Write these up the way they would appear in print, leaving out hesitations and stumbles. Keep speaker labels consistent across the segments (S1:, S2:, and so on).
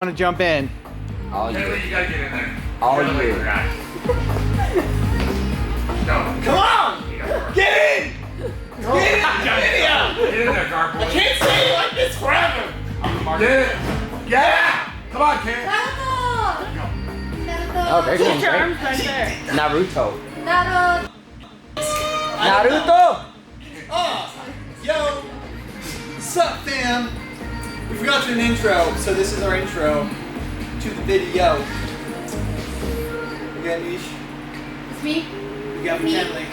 S1: Want to jump in?
S2: All you.
S3: You gotta get in there.
S2: All you.
S3: No.
S1: Come on! Get in! Get in the video!
S3: Get in there, Garboy.
S1: I can't stay like this forever!
S3: Get it! Yeah! Come on, Karen.
S2: Oh, very good.
S4: Your arms right there.
S2: Naruto.
S4: Naruto.
S2: Naruto!
S1: Oh, yo! What's up, fam? We forgot to do an intro, so this is our intro to the video. You got Niche?
S4: It's me.
S1: You got
S4: Me.
S1: McKinley.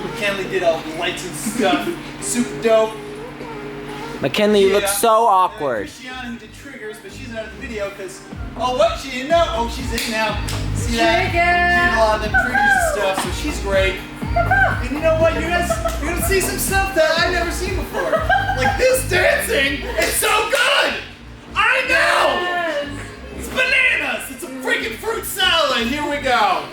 S1: McKinley did all the lights and stuff. Super dope.
S2: McKinley, you look so awkward.
S1: Christiana, who did triggers, but she's not in the video because, oh, what? She didn't know? Oh, she's in now. See that? She did a lot of them triggers and stuff, so she's great. And you know what? You're gonna see some stuff that I've never seen before. Like this dancing is so good! I know!
S4: Yes.
S1: It's bananas! It's a freaking fruit salad! Here we go!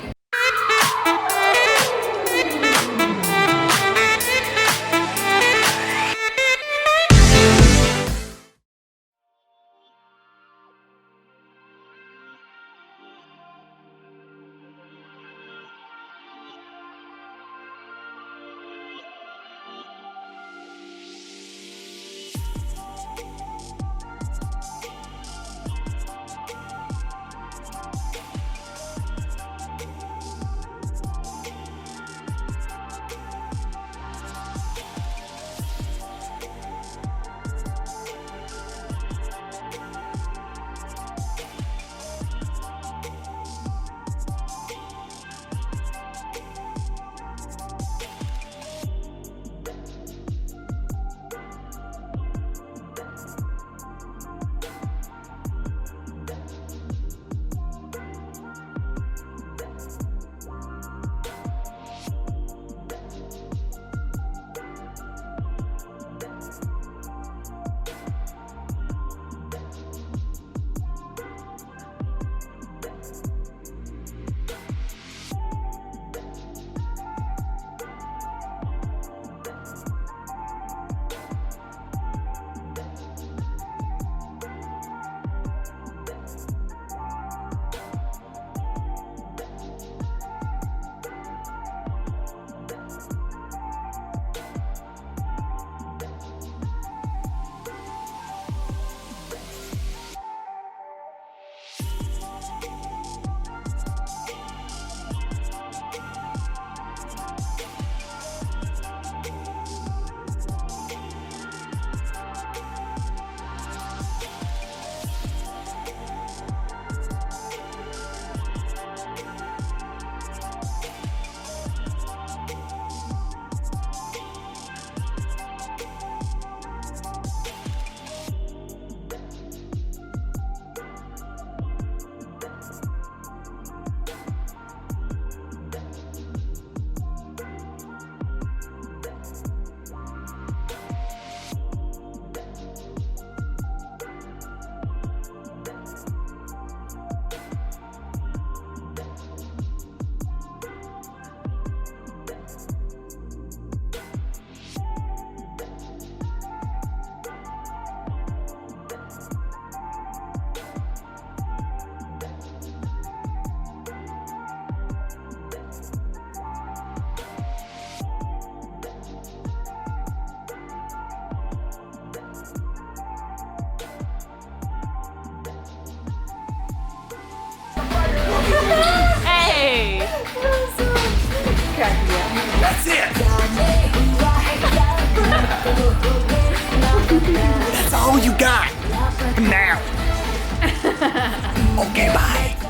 S4: Hey.
S1: That's it! That's all you got for now. Okay, bye.